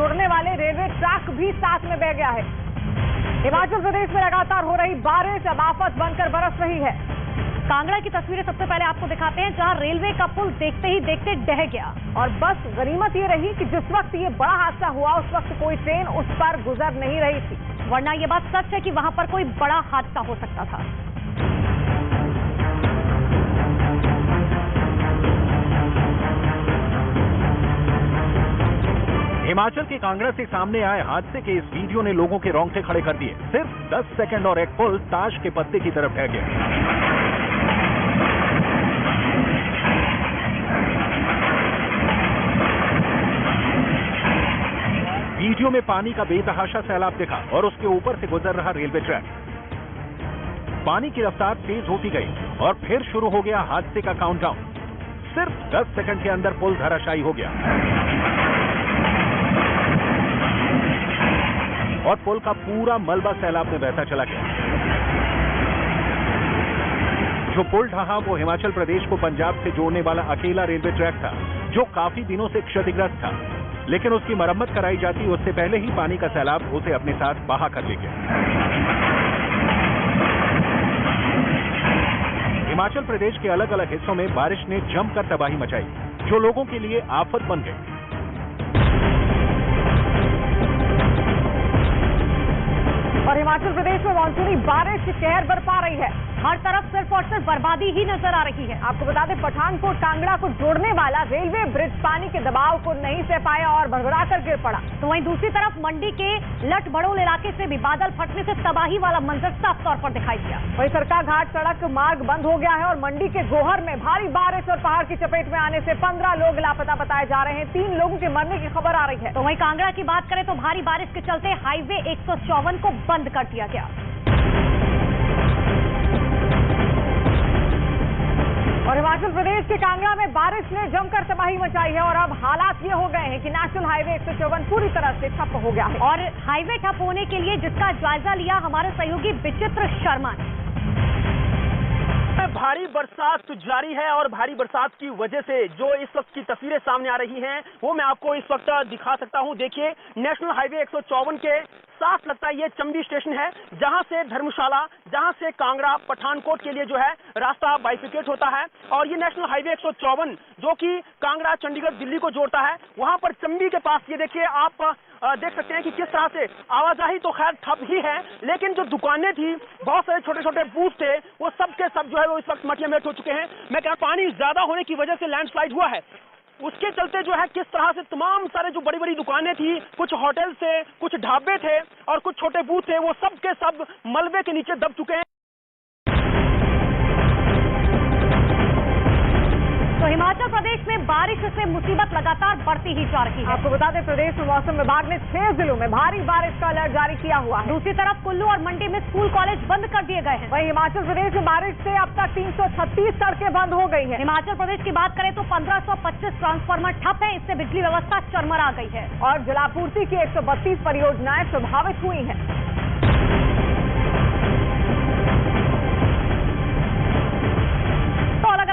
जोड़ने वाले railway track भी साथ में बह गया है। हिमाचल प्रदेश में लगातार हो रही बारिश अब आफत बनकर बरस रही है। कांगड़ा की तस्वीरें सबसे पहले आपको दिखाते हैं, जहां रेलवे का पुल देखते ही देखते ढह गया और बस गनीमत ये रही कि जिस वक्त ये बड़ा हादसा हुआ उस वक्त कोई ट्रेन उस पर गुजर नहीं रही थी, वरना ये बात सच है कि वहां पर कोई बड़ा हादसा हो सकता था। हिमाचल के कांगड़ा से सामने आए हादसे के इस वीडियो ने लोगों के रोंगटे खड़े कर दिए। सिर्फ 10 सेकंड और एक पुल ताश के पत्ते की तरफ ढह गया। वीडियो में पानी का बेतहाशा सैलाब दिखा और उसके ऊपर से गुजर रहा रेलवे ट्रैक। पानी की रफ्तार तेज होती गई और फिर शुरू हो गया हादसे का काउंटडाउन। सिर्फ 10 सेकंड के अंदर पुल धराशायी हो गया और पुल का पूरा मलबा सैलाब में बहता चला गया। जो पुल ढहा वो हिमाचल प्रदेश को पंजाब से जोड़ने वाला अकेला रेलवे ट्रैक था, जो काफी दिनों से क्षतिग्रस्त था, लेकिन उसकी मरम्मत कराई जाती उससे पहले ही पानी का सैलाब उसे अपने साथ बहा कर ले गया। हिमाचल प्रदेश के अलग अलग हिस्सों में बारिश ने जमकर तबाही मचाई, जो लोगों के लिए आफत बन गई। और हिमाचल प्रदेश में मानसूनी बारिश कहर बरपा रही है। हर तरफ सिर्फ और सिर्फ बर्बादी ही नजर आ रही है। आपको बता दें, पठानकोट कांगड़ा को जोड़ने वाला रेलवे ब्रिज पानी के दबाव को नहीं सह पाया और भड़बड़ा कर गिर पड़ा। तो वहीं दूसरी तरफ मंडी के लट भड़ोल इलाके से भी बादल फटने से तबाही वाला मंजर साफ तौर पर दिखाई दिया। वहीं सरका घाट सड़क मार्ग बंद हो गया है और मंडी के गोहर में भारी बारिश और पहाड़ की चपेट में आने से 15 लोग लापता बताए जा रहे हैं। 3 लोगों के मरने की खबर आ रही है। तो वहीं कांगड़ा की बात करें तो भारी बारिश के चलते हाईवे 154 को बंद कर दिया गया। और हिमाचल प्रदेश के कांगड़ा में बारिश ने जमकर तबाही मचाई है और अब हालात ये हो गए हैं कि नेशनल हाईवे 154 पूरी तरह से ठप हो गया है। और हाईवे ठप होने के लिए जिसका जायजा लिया हमारे सहयोगी विचित्र शर्मा ने। भारी बरसात जारी है और भारी बरसात की वजह से जो इस वक्त की तस्वीरें सामने आ रही हैं वो मैं आपको इस वक्त दिखा सकता हूं। देखिए, नेशनल हाईवे 154 के साफ लगता है ये चंबी स्टेशन है, जहां से धर्मशाला, जहां से कांगड़ा पठानकोट के लिए जो है रास्ता बाइफिकेट होता है। और ये नेशनल हाईवे 154 जो कि कांगड़ा चंडीगढ़ दिल्ली को जोड़ता है, वहां पर चंबी के पास ये देखिए आप देख सकते हैं कि किस तरह से आवाजाही तो खैर ठप ही है, लेकिन जो दुकानें थी, बहुत सारे छोटे छोटे बूथ थे, वो सब के सब जो है वो इस वक्त मटिया मेट हो चुके हैं। मैं कह पानी ज्यादा होने की वजह से लैंडस्लाइड हुआ है, उसके चलते जो है किस तरह से तमाम सारे जो बड़ी बड़ी दुकानें थी, कुछ होटल थे, कुछ ढाबे थे और कुछ छोटे बूथ थे, वो सब के सब मलबे के नीचे दब चुके हैं। तो हिमाचल प्रदेश में बारिश से मुसीबत लगातार बढ़ती ही जा रही है। आपको बता दें, प्रदेश में मौसम विभाग ने 6 जिलों में भारी बारिश का अलर्ट जारी किया हुआ है। दूसरी तरफ कुल्लू और मंडी में स्कूल कॉलेज बंद कर दिए गए हैं। वहीं हिमाचल प्रदेश में बारिश से अब तक 336 सड़कें बंद हो गई हैं। हिमाचल प्रदेश की बात करें तो 1525 ट्रांसफार्मर ठप है, इससे बिजली व्यवस्था चरमरा गई है और जलापूर्ति की 132 परियोजनाएं प्रभावित हुई हैं।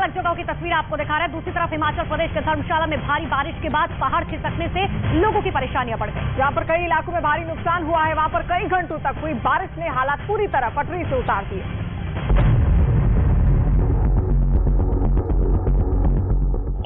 जगहों की तस्वीर आपको दिखा रहे हैं। दूसरी तरफ हिमाचल प्रदेश के धर्मशाला में भारी बारिश के बाद पहाड़ खिसकने से लोगों की परेशानियां बढ़ गई। जहां पर कई इलाकों में भारी नुकसान हुआ है, वहां पर कई घंटों तक हुई बारिश ने हालात पूरी तरह पटरी से उतार दिए।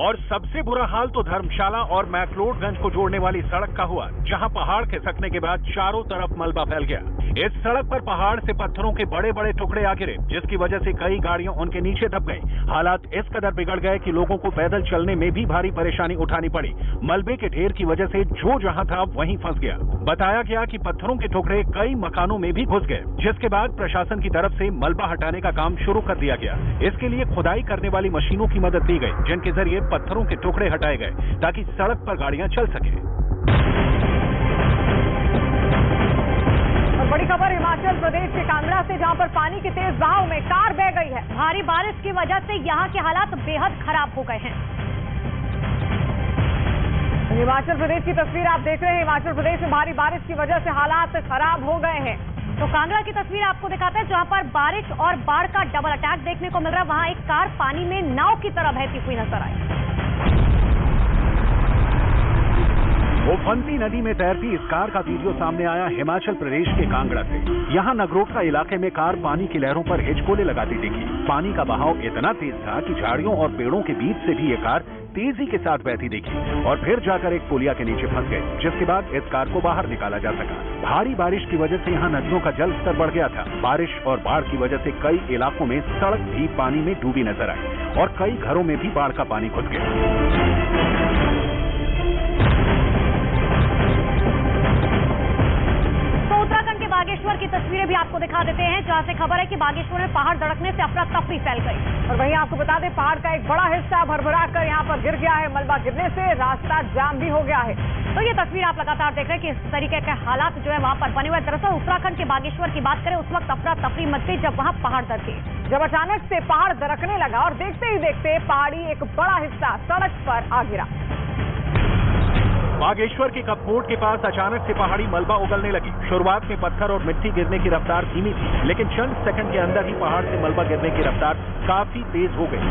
और सबसे बुरा हाल तो धर्मशाला और मैक्लोडगंज को जोड़ने वाली सड़क का हुआ, जहां पहाड़ खिसकने के बाद चारों तरफ मलबा फैल गया। इस सड़क पर पहाड़ से पत्थरों के बड़े बड़े टुकड़े आ गिरे, जिसकी वजह से कई गाड़ियां उनके नीचे दब गई। हालात इस कदर बिगड़ गए कि लोगों को पैदल चलने में भी भारी परेशानी उठानी पड़ी। मलबे के ढेर की वजह से जो जहां था वहीं फंस गया। बताया गया कि पत्थरों के टुकड़े कई मकानों में भी घुस गए, जिसके बाद प्रशासन की तरफ से मलबा हटाने का काम शुरू कर दिया गया। इसके लिए खुदाई करने वाली मशीनों की मदद ली गई, जिनके जरिए पत्थरों के टुकड़े हटाए गए ताकि सड़क पर गाड़ियां चल सके। और बड़ी खबर हिमाचल प्रदेश के कांगड़ा से, जहां पर पानी के तेज बहाव में कार बह गई है। भारी बारिश की वजह से यहां के हालात बेहद खराब हो गए हैं। हिमाचल प्रदेश की तस्वीर आप देख रहे हैं। हिमाचल प्रदेश में भारी बारिश की वजह से हालात खराब हो गए हैं। तो कांगड़ा की तस्वीर आपको दिखाते हैं, जहां पर बारिश और बाढ़ का डबल अटैक देखने को मिल रहा है। वहां एक कार पानी में नाव की तरह बहती हुई नजर आई। उफनती नदी में तैरती इस कार का वीडियो सामने आया हिमाचल प्रदेश के कांगड़ा से। यहाँ नगरोटा इलाके में कार पानी की लहरों पर हिचकोले लगाती दिखी। पानी का बहाव इतना तेज था कि झाड़ियों और पेड़ों के बीच से भी ये कार तेजी के साथ बहती दिखी और फिर जाकर एक पुलिया के नीचे फंस गई, जिसके बाद इस कार को बाहर निकाला जा सका। भारी बारिश की वजह से यहाँ नदियों का जल स्तर बढ़ गया था। बारिश और बाढ़ की वजह से कई इलाकों में सड़क भी पानी में डूबी नजर आई और कई घरों में भी बाढ़ का पानी घुस गया। बागेश्वर की तस्वीरें भी आपको दिखा देते हैं, जहां से खबर है कि बागेश्वर में पहाड़ धड़कने से अफरा तफरी फैल गई। और वहीं आपको बता दें, पहाड़ का एक बड़ा हिस्सा भरभरा कर यहां पर गिर गया है। मलबा गिरने से रास्ता जाम भी हो गया है। तो ये तस्वीर आप लगातार देख रहे हैं कि इस तरीके के हालात जो है वहां पर बने हुए। दरअसल उत्तराखंड के बागेश्वर की बात करें, उस वक्त अफरा तफरी मच गई जब वहां पहाड़ दरके, जब अचानक से पहाड़ दरकने लगा और देखते ही देखते पहाड़ी एक बड़ा हिस्सा सड़क पर आ गिरा। बागेश्वर के कपकोट के पास अचानक से पहाड़ी मलबा उगलने लगी। शुरुआत में पत्थर और मिट्टी गिरने की रफ्तार धीमी थी, लेकिन चंद सेकंड के अंदर ही पहाड़ से मलबा गिरने की रफ्तार काफी तेज हो गई।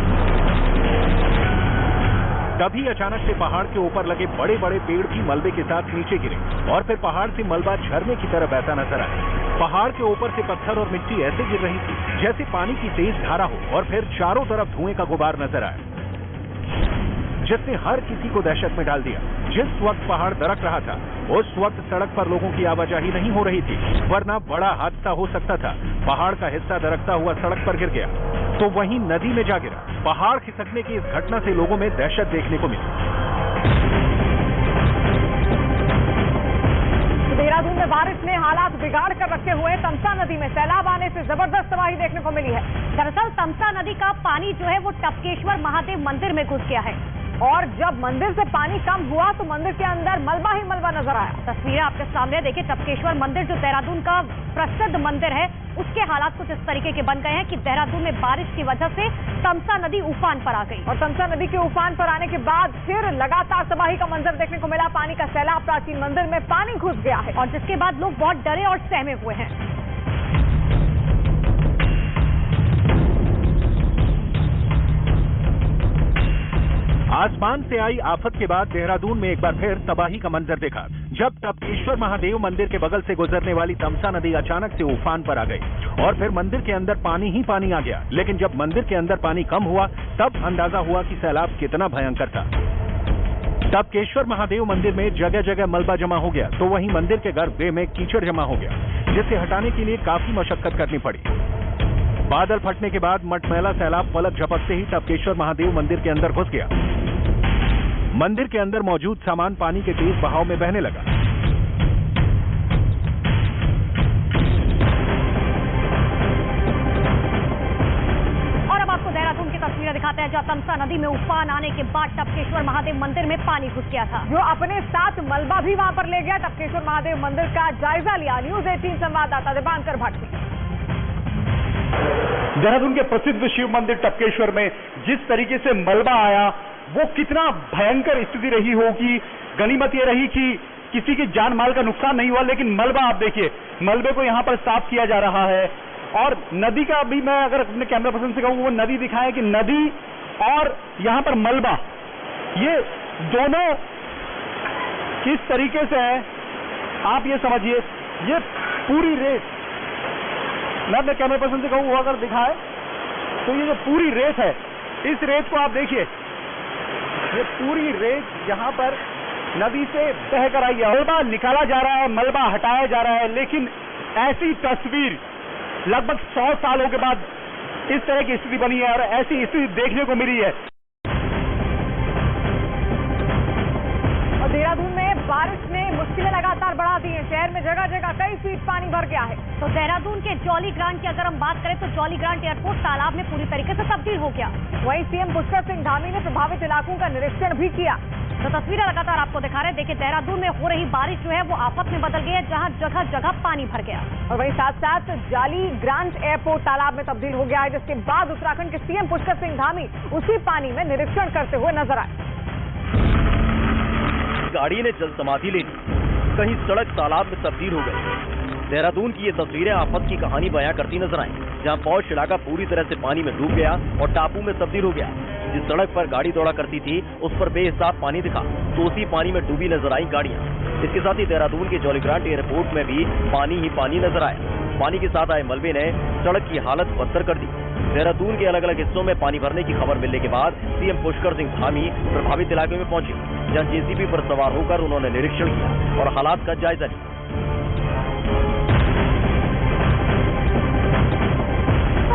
तभी अचानक से पहाड़ के ऊपर लगे बड़े बड़े पेड़ भी मलबे के साथ नीचे गिरे और फिर पहाड़ से मलबा झरने की तरह बहता नजर आया। पहाड़ के ऊपर से पत्थर और मिट्टी ऐसे गिर रही थी जैसे पानी की तेज धारा हो और फिर चारों तरफ धुएं का गुबार नजर आया, जिसने हर किसी को दहशत में डाल दिया। जिस वक्त पहाड़ दरक रहा था उस वक्त सड़क पर लोगों की आवाजाही नहीं हो रही थी, वरना बड़ा हादसा हो सकता था। पहाड़ का हिस्सा दरकता हुआ सड़क पर गिर गया तो वहीं नदी में जा गिरा। पहाड़ खिसकने की इस घटना से लोगों में दहशत देखने को मिली। देहरादून में बारिश ने हालात बिगाड़ कर रखे हुए। तमसा नदी में सैलाब आने से जबरदस्त तबाही देखने को मिली है। दरअसल तमसा नदी का पानी जो है वो टपकेश्वर महादेव मंदिर में घुस गया है और जब मंदिर से पानी कम हुआ तो मंदिर के अंदर मलबा ही मलबा नजर आया। तस्वीरें आपके सामने देखिए, टपकेश्वर मंदिर जो देहरादून का प्रसिद्ध मंदिर है उसके हालात कुछ इस तरीके के बन गए हैं कि देहरादून में बारिश की वजह से तमसा नदी उफान पर आ गई और तमसा नदी के उफान पर आने के बाद फिर लगातार तबाही का मंजर देखने को मिला। पानी का सैलाब, प्राचीन मंदिर में पानी घुस गया है और जिसके बाद लोग बहुत डरे और सहमे हुए हैं। आसमान से आई आफत के बाद देहरादून में एक बार फिर तबाही का मंजर देखा, जब टपकेश्वर महादेव मंदिर के बगल से गुजरने वाली तमसा नदी अचानक से उफान पर आ गई और फिर मंदिर के अंदर पानी ही पानी आ गया। लेकिन जब मंदिर के अंदर पानी कम हुआ तब अंदाजा हुआ कि सैलाब कितना भयंकर था। टपकेश्वर महादेव मंदिर में जगह जगह मलबा जमा हो गया तो वहीं मंदिर के गर्भगृह में कीचड़ जमा हो गया, जिसे हटाने के लिए काफी मशक्कत करनी पड़ी। बादल फटने के बाद मटमैला सैलाब पलक झपकते ही टपकेश्वर महादेव मंदिर के अंदर घुस गया। मंदिर के अंदर मौजूद सामान पानी के तेज बहाव में बहने लगा। और अब आपको देहरादून की तस्वीरें दिखाते हैं, जहां तमसा नदी में उफान आने के बाद टपकेश्वर महादेव मंदिर में पानी घुस गया था, जो अपने साथ मलबा भी वहां पर ले गया। टपकेश्वर महादेव मंदिर का जायजा लिया न्यूज़ 18 संवाददाता दिवांकर भट्ट ने। देहरादून के प्रसिद्ध शिव मंदिर टपकेश्वर में जिस तरीके से मलबा आया वो कितना भयंकर स्थिति रही होगी। गनीमत ये रही कि किसी की जान माल का नुकसान नहीं हुआ, लेकिन मलबा आप देखिए, मलबे को यहाँ पर साफ किया जा रहा है। और नदी का भी मैं अगर अपने कैमरा पर्सन से कहूँ वो नदी दिखाएं कि नदी और यहाँ पर मलबा ये दोनों किस तरीके से है आप ये समझिए। ये पूरी रेत, मैं अपने कैमरा पर्सन से कहूँ वो अगर दिखाए तो ये जो पूरी रेत है, इस रेत को आप देखिए, ये पूरी रेत यहाँ पर नदी से बह कर आई है। मलबा निकाला जा रहा है, मलबा हटाया जा रहा है, लेकिन ऐसी तस्वीर लगभग 100 सालों के बाद इस तरह की स्थिति बनी है और ऐसी स्थिति देखने को मिली है। और देहरादून में बारिश ने मुश्किलें लगातार बढ़ा दी हैं। शहर में जगह जगह कई फीट पानी भर गया है। तो देहरादून के जॉली ग्रांट की अगर हम बात करें तो जॉली ग्रांट एयरपोर्ट तालाब में पूरी तरीके से तब्दील हो गया। वहीं सीएम पुष्कर सिंह धामी ने प्रभावित इलाकों का निरीक्षण भी किया। तो तस्वीरें लगातार आपको दिखा रहे हैं। देखिए, देहरादून में हो रही बारिश जो है वो आफत में बदल गई है, जहां जगह जगह पानी भर गया। और वहीं साथ साथ जॉली ग्रांट एयरपोर्ट तालाब में तब्दील हो गया है, जिसके बाद उत्तराखंड के सीएम पुष्कर सिंह धामी उसी पानी में निरीक्षण करते हुए नजर आए। गाड़ी ने जल समाधि ले ली, कहीं सड़क तालाब में तब्दील हो गई। देहरादून की ये तस्वीरें आफत की कहानी बयां करती नजर आई, जहां पौष इलाका पूरी तरह से पानी में डूब गया और टापू में तब्दील हो गया। जिस सड़क पर गाड़ी दौड़ा करती थी उस पर बेहिसाब पानी दिखा, तो उसी पानी में डूबी नजर आई गाड़ियां। इसके साथ ही देहरादून के जॉली ग्रांट एयरपोर्ट में भी पानी ही पानी नजर आया। पानी के साथ आए मलबे ने सड़क की हालत बदतर कर दी। देहरादून के अलग अलग हिस्सों में पानी भरने की खबर मिलने के बाद सीएम पुष्कर सिंह धामी प्रभावित इलाके में पहुंचे, जहां जेसीबी पर सवार होकर उन्होंने निरीक्षण किया और हालात का जायजा लिया।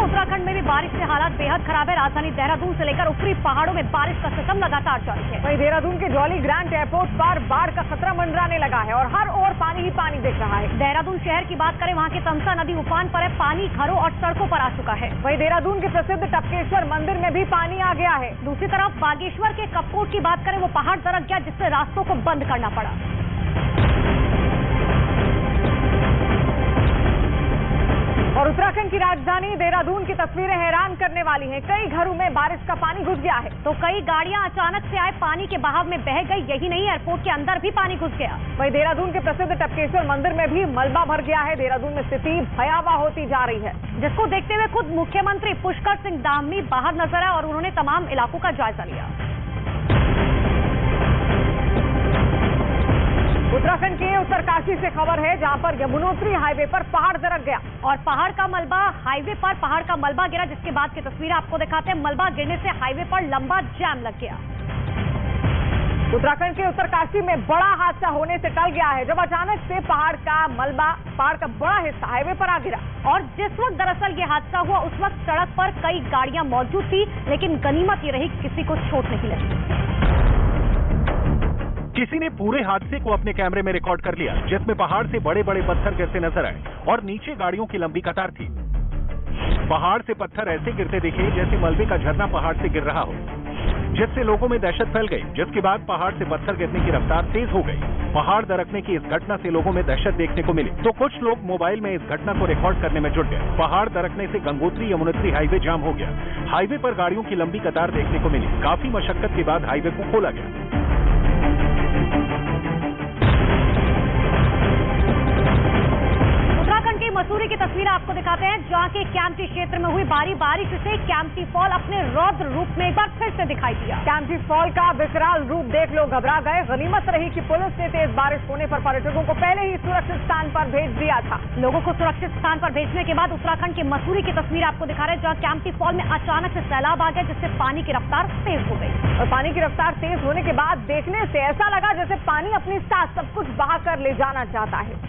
उत्तराखंड में भी बारिश से हालात बेहद खराब है। राजधानी देहरादून से लेकर ऊपरी पहाड़ों में बारिश का सिस्टम लगातार जारी है। वहीं देहरादून के जॉली ग्रांट एयरपोर्ट पर बाढ़ का खतरा मंडराने लगा है और हर ओर पानी ही पानी दिख रहा है। देहरादून शहर की बात करें, वहाँ की तमसा नदी उफान पर है, पानी घरों और सड़कों पर आ चुका है। वहीं देहरादून के प्रसिद्ध टपकेश्वर मंदिर में भी पानी आ गया है। दूसरी तरफ बागेश्वर के कपकोट की बात करें, वो पहाड़ दरक गया, जिससे रास्तों को बंद करना पड़ा। और उत्तराखंड की राजधानी देहरादून की तस्वीरें हैरान करने वाली हैं। कई घरों में बारिश का पानी घुस गया है, तो कई गाड़ियां अचानक से आए पानी के बहाव में बह गई। यही नहीं, एयरपोर्ट के अंदर भी पानी घुस गया। वहीं देहरादून के प्रसिद्ध टपकेश्वर मंदिर में भी मलबा भर गया है। देहरादून में स्थिति भयावह होती जा रही है, जिसको देखते हुए खुद मुख्यमंत्री पुष्कर सिंह धामी बाहर नजर आए और उन्होंने तमाम इलाकों का जायजा लिया। उत्तराखंड के उत्तरकाशी से खबर है, जहां पर यमुनोत्री हाईवे पर पहाड़ दरक गया और पहाड़ का मलबा गिरा, जिसके बाद की तस्वीरें आपको दिखाते हैं। मलबा गिरने से हाईवे पर लंबा जाम लग गया। उत्तराखंड के उत्तरकाशी में बड़ा हादसा होने से टल गया है, जब अचानक से पहाड़ का बड़ा हिस्सा हाईवे पर आ गिरा। और जिस वक्त दरअसल ये हादसा हुआ, उस वक्त सड़क पर कई गाड़ियां मौजूद थी, लेकिन गनीमत ये रही किसी को चोट नहीं लगी। किसी ने पूरे हादसे को अपने कैमरे में रिकॉर्ड कर लिया, जिसमें पहाड़ से बड़े बड़े पत्थर गिरते नजर आए और नीचे गाड़ियों की लंबी कतार थी। पहाड़ से पत्थर ऐसे गिरते दिखे जैसे मलबे का झरना पहाड़ से गिर रहा हो, जिससे लोगों में दहशत फैल गई। जिसके बाद पहाड़ से पत्थर गिरने की रफ्तार तेज हो गई। पहाड़ दरकने की इस घटना से लोगों में दहशत देखने को मिली, तो कुछ लोग मोबाइल में इस घटना को रिकॉर्ड करने में जुट गए। पहाड़ दरकने से गंगोत्री यमुनोत्री हाईवे जाम हो गया। हाईवे पर गाड़ियों की लंबी कतार देखने को मिली। काफी मशक्कत के बाद हाईवे को खोला गया। मसूरी की तस्वीर आपको दिखाते हैं, जहां के कैंपटी क्षेत्र में हुई भारी बारिश से कैंपटी फॉल अपने रौद्र रूप में एक बार फिर से दिखाई दिया। कैंपटी फॉल का विकराल रूप देख लोग घबरा गए। गनीमत रही कि पुलिस ने तेज बारिश होने पर पर्यटकों को पहले ही सुरक्षित स्थान पर भेज दिया था। लोगों को सुरक्षित स्थान पर भेजने के बाद उत्तराखंड के मसूरी की तस्वीर आपको दिखा रहे हैं, जहाँ कैंपटी फॉल में अचानक से सैलाब आ गया, जिससे पानी की रफ्तार तेज हो गई। और पानी की रफ्तार तेज होने के बाद देखने से ऐसा लगा जैसे पानी अपने साथ सब कुछ बहा कर ले जाना चाहता है।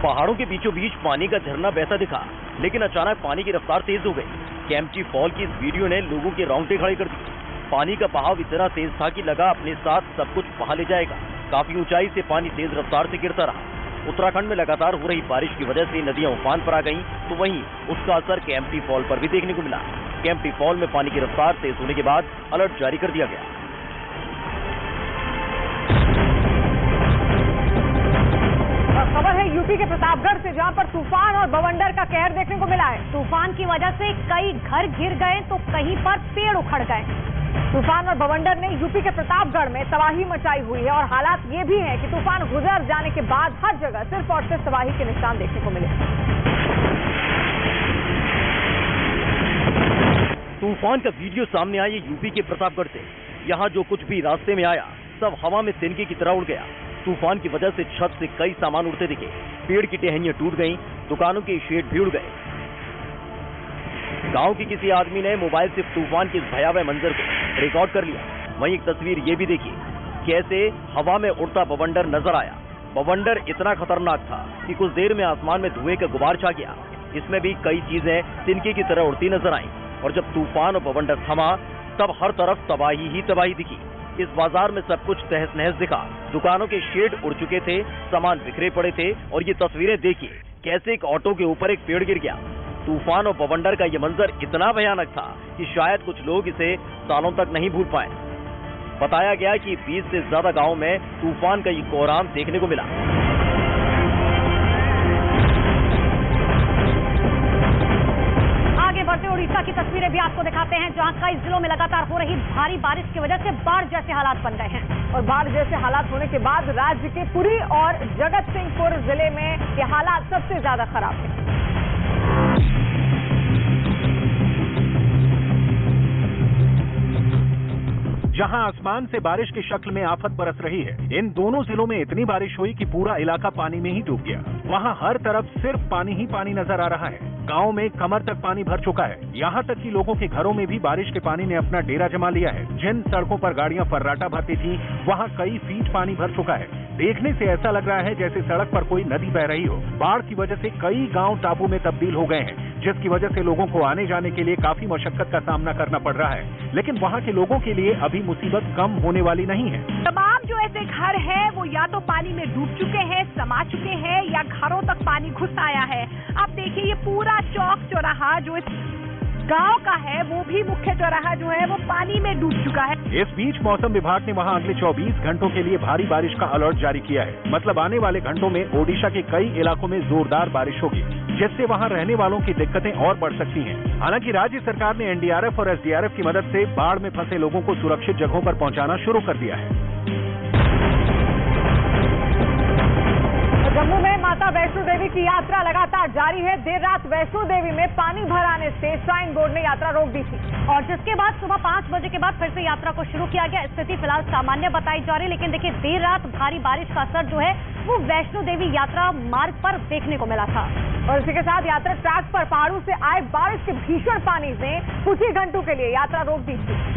पहाड़ों के बीचों बीच पानी का झरना बहता दिखा, लेकिन अचानक पानी की रफ्तार तेज हो गई। कैंपटी फॉल की इस वीडियो ने लोगों के रोंगटे खड़े कर दिए। पानी का बहाव इतना तेज था कि लगा अपने साथ सब कुछ बहा ले जाएगा। काफी ऊंचाई से पानी तेज रफ्तार से गिरता रहा। उत्तराखंड में लगातार हो रही बारिश की वजह से नदियां उफान पर आ गईं, तो वहीं उसका असर कैंपटी फॉल पर भी देखने को मिला। कैंपटी फॉल में पानी की रफ्तार तेज होने के बाद अलर्ट जारी कर दिया गया। खबर है यूपी के प्रतापगढ़ से, जहां पर तूफान और बवंडर का कहर देखने को मिला है। तूफान की वजह से कई घर गिर गए, तो कहीं पर पेड़ उखड़ गए। तूफान और बवंडर ने यूपी के प्रतापगढ़ में तबाही मचाई हुई है और हालात ये भी हैं कि तूफान गुजर जाने के बाद हर जगह सिर्फ और सिर्फ तबाही के निशान देखने को मिले। तूफान का वीडियो सामने आया यूपी के प्रतापगढ़ से। यहाँ जो कुछ भी रास्ते में आया सब हवा में तिनके की तरह उड़ गया। तूफान की वजह से छत से कई सामान उड़ते दिखे, पेड़ की टहनियां टूट गईं, दुकानों के शेड भी उड़ गए। गांव के किसी आदमी ने मोबाइल से तूफान के इस भयावह मंजर को रिकॉर्ड कर लिया। वहीं एक तस्वीर ये भी देखी, कैसे हवा में उड़ता बवंडर नजर आया। बवंडर इतना खतरनाक था कि कुछ देर में आसमान में धुएं का गुबार छा गया। इसमें भी कई चीजें तिनके की तरह उड़ती नजर आईं और जब तूफान और बवंडर थमा तब हर तरफ तबाही ही तबाही दिखी। इस बाजार में सब कुछ तहस नहस दिखा। दुकानों के शेड उड़ चुके थे, सामान बिखरे पड़े थे और ये तस्वीरें देखिए कैसे एक ऑटो के ऊपर एक पेड़ गिर गया। तूफान और बवंडर का ये मंजर इतना भयानक था कि शायद कुछ लोग इसे सालों तक नहीं भूल पाए। बताया गया कि 20 से ज्यादा गांवों में तूफान का ये कोहराम देखने को मिला। बढ़ते उड़ीसा की तस्वीरें भी आपको दिखाते हैं, जहां कई जिलों में लगातार हो रही भारी बारिश की वजह से बाढ़ जैसे हालात बन गए हैं। और बाढ़ जैसे हालात होने के बाद राज्य के पुरी और जगत सिंहपुर जिले में ये हालात सबसे ज्यादा खराब है। जहां आसमान से बारिश की शक्ल में आफत बरस रही है। इन दोनों जिलों में इतनी बारिश हुई कि पूरा इलाका पानी में ही डूब गया। वहां हर तरफ सिर्फ पानी ही पानी नजर आ रहा है। गांव में कमर तक पानी भर चुका है। यहाँ तक कि लोगों के घरों में भी बारिश के पानी ने अपना डेरा जमा लिया है। जिन सड़कों पर गाड़ियां फर्राटा भरती थी, वहाँ कई फीट पानी भर चुका है। देखने से ऐसा लग रहा है जैसे सड़क पर कोई नदी बह रही हो। बाढ़ की वजह से कई गांव टापू में तब्दील हो गए हैं, जिसकी वजह से लोगों को आने जाने के लिए काफी मशक्कत का सामना करना पड़ रहा है। लेकिन वहाँ के लोगों के लिए अभी मुसीबत कम होने वाली नहीं है। तमाम जो ऐसे घर हैं वो या तो पानी में डूब चुके हैं, समा चुके हैं, या घरों तक पानी घुस आया है। आप देखिए ये पूरा चौक चौराहा जो इस गांव का है, वो भी मुख्य चौराहा जो है वो पानी में डूब चुका है। इस बीच मौसम विभाग ने वहां अगले 24 घंटों के लिए भारी बारिश का अलर्ट जारी किया है। मतलब आने वाले घंटों में ओडिशा के कई इलाकों में जोरदार बारिश होगी, जिससे वहां रहने वालों की दिक्कतें और बढ़ सकती हैं। हालांकि राज्य सरकार ने एनडीआरएफ और एसडीआरएफ की मदद से बाढ़ में फंसे लोगों को सुरक्षित जगहों पर पहुंचाना शुरू कर दिया है। जम्मू में माता वैष्णो देवी की यात्रा लगातार जारी है। देर रात वैष्णो देवी में पानी भर आने से श्राइन बोर्ड ने यात्रा रोक दी थी और जिसके बाद सुबह 5 बजे के बाद फिर से यात्रा को शुरू किया गया। स्थिति फिलहाल सामान्य बताई जा रही है, लेकिन देखिए देर रात भारी बारिश का असर जो है वो वैष्णो देवी यात्रा मार्ग पर देखने को मिला था। और इसी के साथ यात्रा ट्रैक पर पहाड़ों से आए बारिश के भीषण पानी ने कुछ ही घंटों के लिए यात्रा रोक दी थी।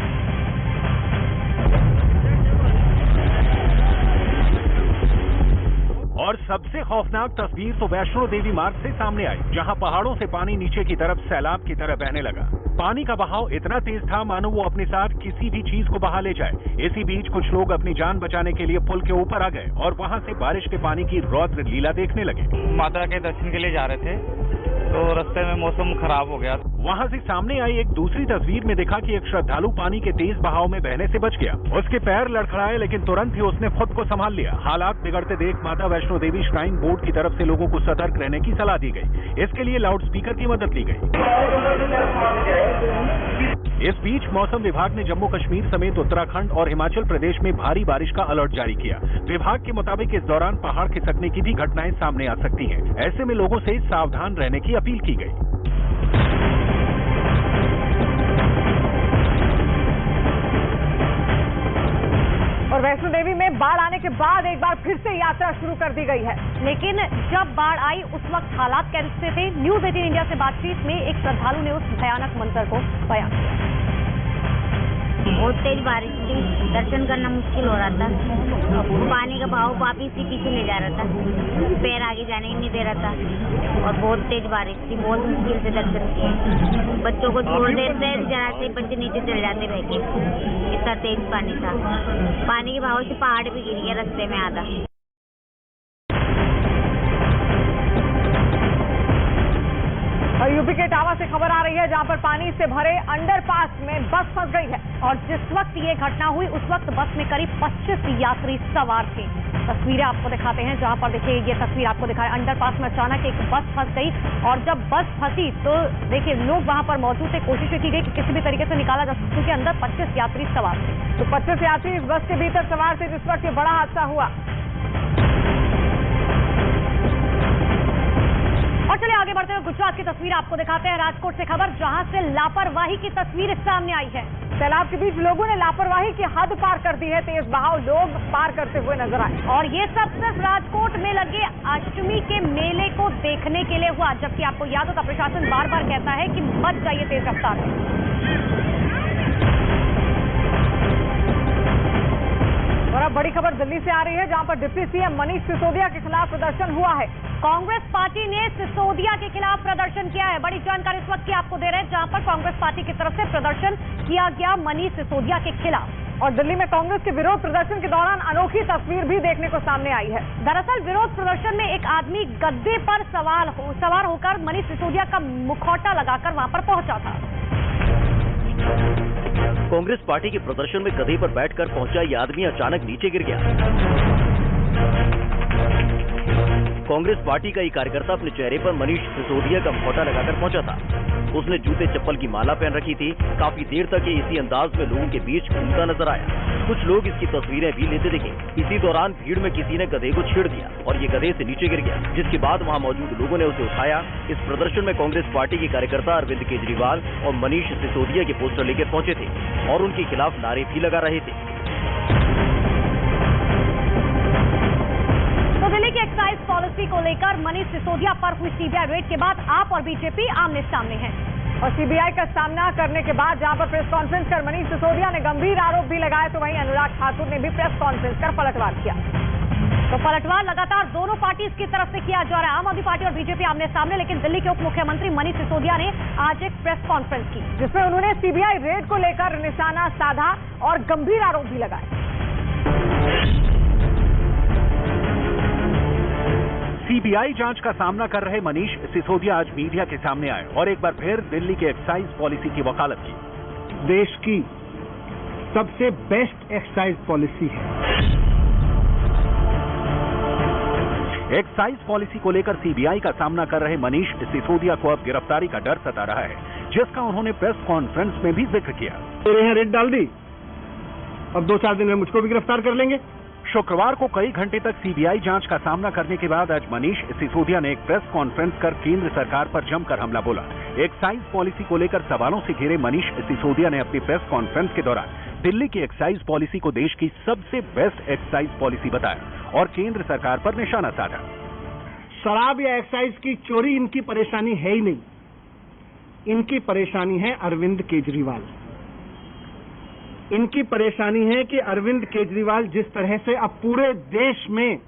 और सबसे खौफनाक तस्वीर तो वैष्णो देवी मार्ग से सामने आई, जहां पहाड़ों से पानी नीचे की तरफ सैलाब की तरह बहने लगा। पानी का बहाव इतना तेज था मानो वो अपने साथ किसी भी चीज को बहा ले जाए। इसी बीच कुछ लोग अपनी जान बचाने के लिए पुल के ऊपर आ गए और वहां से बारिश के पानी की रौद्र लीला देखने लगे। माता के दर्शन के लिए जा रहे थे तो रास्ते में मौसम खराब हो गया। वहां से सामने आई एक दूसरी तस्वीर में देखा कि एक श्रद्धालु पानी के तेज बहाव में बहने से बच गया। उसके पैर लड़खड़ाए, लेकिन तुरंत ही उसने खुद को संभाल लिया। हालात बिगड़ते देख माता वैष्णो देवी श्राइन बोर्ड की तरफ से लोगों को सतर्क रहने की सलाह दी गई। इसके लिए लाउड स्पीकर की मदद ली गई। इस बीच मौसम विभाग ने जम्मू कश्मीर समेत उत्तराखंड और हिमाचल प्रदेश में भारी बारिश का अलर्ट जारी किया। विभाग के मुताबिक इस दौरान पहाड़ खिसकने की भी घटनाएं सामने आ सकती हैं। ऐसे में लोगों से सावधान रहने की अपील की गई। और वैष्णो देवी में बाढ़ आने के बाद एक बार फिर से यात्रा शुरू कर दी गई है, लेकिन जब बाढ़ आई उस वक्त हालात कैसे थे? न्यूज 18 इंडिया से बातचीत में एक श्रद्धालु ने उस भयानक मंजर को बयान किया। बहुत तेज बारिश थी, दर्शन करना मुश्किल हो रहा था। पानी का बहाव वापिस ही पीछे ले जा रहा था, पैर आगे जाने ही नहीं दे रहा था और बहुत तेज बारिश थी। बहुत मुश्किल से दर्शन किए। बच्चों को छोड़ देते जरा से बच्चे नीचे चले जाते बह के, इतना तेज पानी था। पानी के बहाव से पहाड़ भी गिर गया रास्ते में आधा। और यूपी के इटावा से खबर आ रही है, जहां पर पानी से भरे अंडरपास में बस फंस गई है और जिस वक्त ये घटना हुई उस वक्त बस में करीब 25 यात्री सवार थे। तस्वीरें आपको दिखाते हैं, जहां पर देखिए ये तस्वीर आपको दिखाए, अंडरपास में अचानक एक बस फंस गई और जब बस फंसी तो देखिए लोग वहां पर मौजूद थे। कोशिश की गई कि किसी भी तरीके से निकाला जा सके, क्योंकि अंदर 25 यात्री सवार थे। तो 25 यात्री इस बस के भीतर सवार थे जिस वक्त ये बड़ा हादसा हुआ। और चलिए आगे बढ़ते हुए गुजरात की तस्वीर आपको दिखाते हैं। राजकोट से खबर, जहां से लापरवाही की तस्वीर सामने आई है। सैलाब के बीच लोगों ने लापरवाही की हद पार कर दी है। तेज बहाव लोग पार करते हुए नजर आए और ये सब सिर्फ राजकोट में लगे अष्टमी के मेले को देखने के लिए हुआ, जबकि आपको याद होगा प्रशासन बार बार कहता है कि मत जाइए तेज रफ्तार में। और अब बड़ी खबर दिल्ली से आ रही है, जहां पर डिप्टी सीएम मनीष सिसोदिया के खिलाफ प्रदर्शन हुआ है। कांग्रेस पार्टी ने सिसोदिया के खिलाफ प्रदर्शन किया है। बड़ी जानकारी इस वक्त की आपको दे रहे हैं, जहां पर कांग्रेस पार्टी की तरफ से प्रदर्शन किया गया मनीष सिसोदिया के खिलाफ। और दिल्ली में कांग्रेस के विरोध प्रदर्शन के दौरान अनोखी तस्वीर भी देखने को सामने आई है। दरअसल विरोध प्रदर्शन में एक आदमी गद्दे पर सवार होकर मनीष सिसोदिया का मुखौटा लगाकर वहां पर पहुंचा था। कांग्रेस पार्टी के प्रदर्शन में गधे पर बैठकर पहुंचा यह आदमी अचानक नीचे गिर गया। कांग्रेस पार्टी का एक कार्यकर्ता अपने चेहरे पर मनीष सिसोदिया का मुखौटा लगाकर पहुंचा था। उसने जूते चप्पल की माला पहन रखी थी। काफी देर तक ये इसी अंदाज में लोगों के बीच घूमता नजर आया। कुछ लोग इसकी तस्वीरें भी लेते दिखे। इसी दौरान भीड़ में किसी ने गधे को छेड़ दिया और ये गधे से नीचे गिर गया, जिसके बाद वहाँ मौजूद लोगों ने उसे उठाया। इस प्रदर्शन में कांग्रेस पार्टी के कार्यकर्ता अरविंद केजरीवाल और मनीष सिसोदिया के पोस्टर लेकर पहुंचे थे और उनके खिलाफ नारे भी लगा रहे थे। तो दिल्ली की एक्साइज पॉलिसी को लेकर मनीष सिसोदिया पर हुई सीबीआई रेड के बाद आप और बीजेपी आमने सामने हैं और सीबीआई का सामना करने के बाद जहां पर प्रेस कॉन्फ्रेंस कर मनीष सिसोदिया ने गंभीर आरोप भी लगाए, तो वहीं अनुराग ठाकुर ने भी प्रेस कॉन्फ्रेंस कर पलटवार किया। तो पलटवार लगातार दोनों पार्टी की तरफ से किया जा रहा है, आम आदमी पार्टी और बीजेपी आमने सामने। लेकिन दिल्ली के उप मुख्यमंत्री मनीष सिसोदिया ने आज एक प्रेस कॉन्फ्रेंस की, जिसमें उन्होंने सीबीआई रेड को लेकर निशाना साधा और गंभीर आरोप भी लगाए। सीबीआई जांच का सामना कर रहे मनीष सिसोदिया आज मीडिया के सामने आए और एक बार फिर दिल्ली के एक्साइज पॉलिसी की वकालत की। देश की सबसे बेस्ट एक्साइज पॉलिसी है। एक्साइज पॉलिसी को लेकर सीबीआई का सामना कर रहे मनीष सिसोदिया को अब गिरफ्तारी का डर सता रहा है, जिसका उन्होंने प्रेस कॉन्फ्रेंस में भी जिक्र किया। यहाँ रेड डाल दी, अब 2-4 दिन में मुझको भी गिरफ्तार कर लेंगे। शुक्रवार को कई घंटे तक सीबीआई जांच का सामना करने के बाद आज मनीष सिसोदिया ने एक प्रेस कॉन्फ्रेंस कर केंद्र सरकार पर जमकर हमला बोला। एक्साइज पॉलिसी को लेकर सवालों से घिरे मनीष सिसोदिया ने अपनी प्रेस कॉन्फ्रेंस के दौरान दिल्ली की एक्साइज पॉलिसी को देश की सबसे बेस्ट एक्साइज पॉलिसी बताया और केंद्र सरकार पर निशाना साधा। शराब या एक्साइज की चोरी इनकी परेशानी है ही नहीं, इनकी परेशानी है अरविंद केजरीवाल। इनकी परेशानी है कि अरविंद केजरीवाल जिस तरह से अब पूरे देश में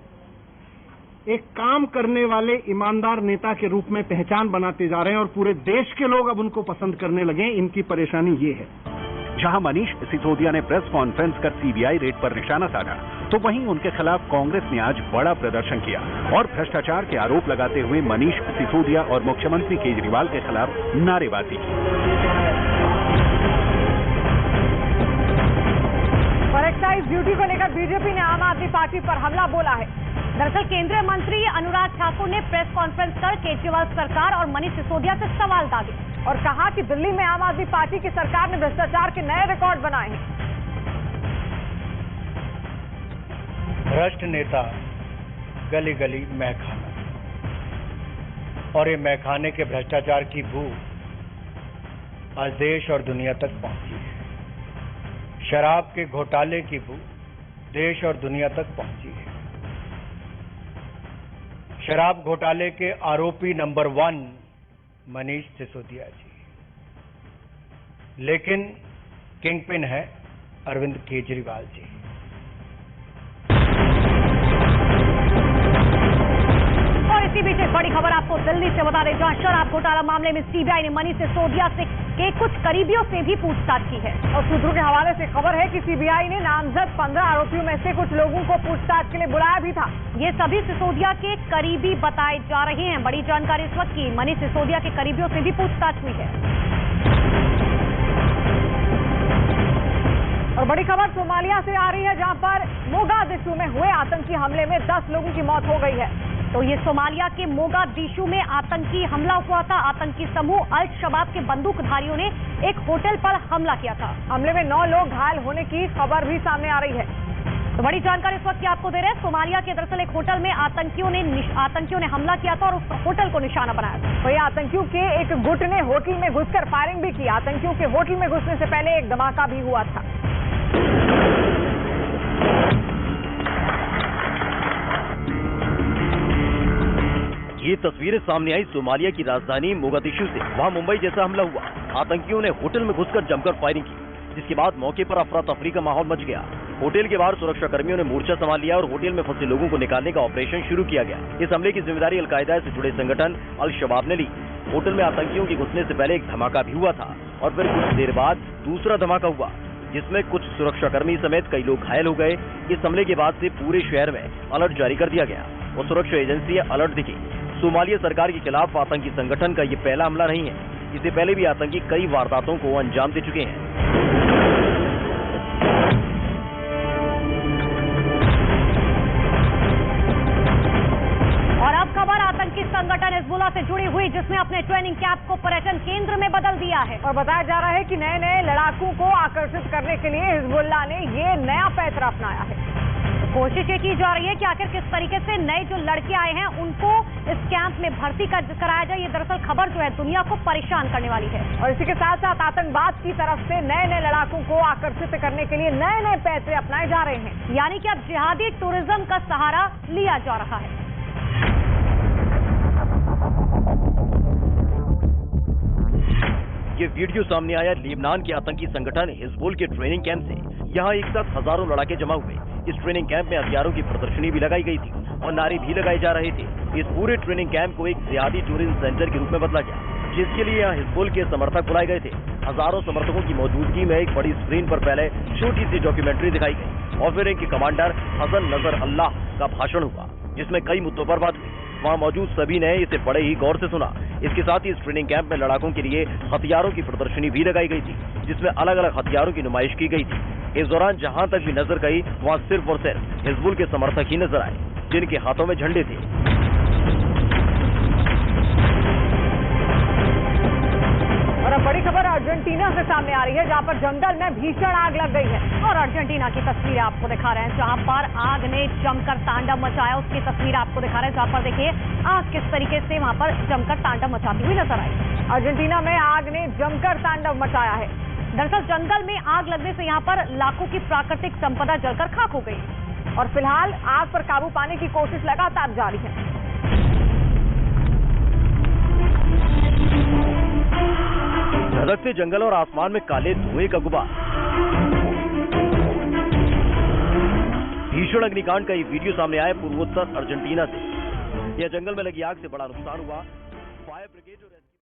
एक काम करने वाले ईमानदार नेता के रूप में पहचान बनाते जा रहे हैं और पूरे देश के लोग अब उनको पसंद करने लगे, इनकी परेशानी ये है। जहां मनीष सिसोदिया ने प्रेस कॉन्फ्रेंस कर सीबीआई रेड पर निशाना साधा, तो वहीं उनके खिलाफ कांग्रेस ने आज बड़ा प्रदर्शन किया और भ्रष्टाचार के आरोप लगाते हुए मनीष सिसोदिया और मुख्यमंत्री केजरीवाल के खिलाफ नारेबाजी की। और एक्साइज ड्यूटी को लेकर बीजेपी ने आम आदमी पार्टी पर हमला बोला है। दरअसल केंद्रीय मंत्री अनुराग ठाकुर ने प्रेस कॉन्फ्रेंस कर केजरीवाल सरकार और मनीष सिसोदिया से सवाल दागे और कहा कि दिल्ली में आम आदमी पार्टी की सरकार ने भ्रष्टाचार के नए रिकॉर्ड बनाए हैं। भ्रष्ट नेता गली गली महखाना, और ये महखाने के भ्रष्टाचार की बू आज देश और दुनिया तक पहुंची है। शराब के घोटाले की बू देश और दुनिया तक पहुंची है। शराब घोटाले के आरोपी नंबर 1 मनीष सिसोदिया जी, लेकिन किंगपिन है अरविंद केजरीवाल जी। और इसी बीच एक बड़ी खबर आपको दिल्ली से बता दें, जहां शराब घोटाला मामले में सीबीआई ने मनीष सिसोदिया के कुछ करीबियों से भी पूछताछ की है। और सूत्रों के हवाले से खबर है कि सीबीआई ने नामजद 15 आरोपियों में से कुछ लोगों को पूछताछ के लिए बुलाया भी था। ये सभी सिसोदिया के करीबी बताए जा रहे हैं। बड़ी जानकारी इस वक्त की, मनीष सिसोदिया के करीबियों से भी पूछताछ हुई है। और बड़ी खबर सोमालिया से आ रही है, जहां पर मोगादिशु में हुए आतंकी हमले में 10 लोगों की मौत हो गई है। तो ये सोमालिया के मोगादिशु में आतंकी हमला हुआ था। आतंकी समूह अल शबाब के बंदूकधारियों ने एक होटल पर हमला किया था। हमले में 9 लोग घायल होने की खबर भी सामने आ रही है। तो बड़ी जानकारी इस वक्त की आपको दे रहे हैं। सोमालिया के दरअसल एक होटल में आतंकियों ने हमला किया था और उस होटल को निशाना बनाया था। तो ये आतंकियों के एक गुट ने होटल में घुसकर फायरिंग भी की। आतंकियों के होटल में घुसने से पहले एक धमाका भी हुआ था। ये तस्वीरें सामने आई सोमालिया की राजधानी मोगादिशु से। वहां मुंबई जैसा हमला हुआ। आतंकियों ने होटल में घुसकर जमकर फायरिंग की, जिसके बाद मौके पर अफरा तफरी का माहौल मच गया। होटल के बाहर सुरक्षा कर्मियों ने मोर्चा संभाल लिया और होटल में फंसे लोगों को निकालने का ऑपरेशन शुरू किया गया। इस हमले की जिम्मेदारी अलकायदा से जुड़े संगठन अल शबाब ने ली। होटल में आतंकियों के घुसने से पहले एक धमाका भी हुआ था और फिर कुछ देर बाद दूसरा धमाका हुआ, जिसमें कुछ सुरक्षाकर्मी समेत कई लोग घायल हो गए। इस हमले के बाद से पूरे शहर में अलर्ट जारी कर दिया गया और सुरक्षा एजेंसियां अलर्ट दिखी। सोमालिया सरकार के खिलाफ आतंकी संगठन का ये पहला हमला नहीं है। इससे पहले भी आतंकी कई वारदातों को अंजाम दे चुके हैं। और अब खबर आतंकी संगठन हिजबुल्लाह सेवा से जुड़ी हुई, जिसने अपने ट्रेनिंग कैंप को पर्यटन केंद्र में बदल दिया है। और बताया जा रहा है कि नए नए लड़ाकों को आकर्षित करने के लिए हिजबुल्लाह ने ये नया पैंतरा अपनाया है। कोशिश ये की जा रही है कि आखिर किस तरीके से नए जो लड़के आए हैं उनको इस कैंप में भर्ती कराया जाए। ये दरअसल खबर जो है दुनिया को परेशान करने वाली है। और इसी के साथ साथ आतंकवाद की तरफ से नए नए लड़ाकों को आकर्षित करने के लिए नए नए पैंतरे अपनाए जा रहे हैं, यानी कि अब जिहादी टूरिज्म का सहारा लिया जा रहा है। ये वीडियो सामने आया लेबनान के आतंकी संगठन हिजबुल के ट्रेनिंग कैंप से। यहाँ एक साथ हजारों लड़ाके जमा हुए। इस ट्रेनिंग कैंप में हथियारों की प्रदर्शनी भी लगाई गई थी और नारे भी लगाए जा रहे थे। इस पूरे ट्रेनिंग कैंप को एक जिहादी टूरिज्म सेंटर के रूप में बदला गया, जिसके लिए यहाँ हिजबुल के समर्थक बुलाए गए थे। हजारों समर्थकों की मौजूदगी में एक बड़ी स्क्रीन पर पहले छोटी सी डॉक्यूमेंट्री दिखाई गई और फिर इनके कमांडर हसन नजर अल्लाह का भाषण हुआ, जिसमें कई मुद्दों पर बात हुई। वहाँ मौजूद सभी ने इसे बड़े ही गौर से सुना। इसके साथ ही इस ट्रेनिंग कैंप में लड़ाकों के लिए हथियारों की प्रदर्शनी भी लगाई गई थी, जिसमें अलग अलग हथियारों की नुमाइश की गई थी। इस दौरान जहां तक भी नजर गई वहां सिर्फ और सिर्फ हिजबुल के समर्थक ही नजर आए, जिनके हाथों में झंडे थे। और अब बड़ी खबर अर्जेंटीना से सामने आ रही है, जहां पर जंगल में भीषण आग लग गई है। और अर्जेंटीना की तस्वीर आपको दिखा रहे हैं, जहां पर आग ने जमकर तांडव मचाया। उसकी तस्वीर आपको दिखा रहे हैं, जहां पर देखिए आग किस तरीके से वहां पर जमकर तांडव मचाती हुई नजर आई। अर्जेंटीना में आग ने जमकर तांडव मचाया है। दरअसल जंगल में आग लगने से यहाँ पर लाखों की प्राकृतिक संपदा जलकर खाक हो गई और फिलहाल आग पर काबू पाने की कोशिश लगातार जारी है। धधकते जंगल और आसमान में काले धुएं का गुबार। भीषण अग्निकांड का एक वीडियो सामने आया पूर्वोत्तर अर्जेंटीना से। यह जंगल में लगी आग से बड़ा नुकसान हुआ। फायर ब्रिगेड और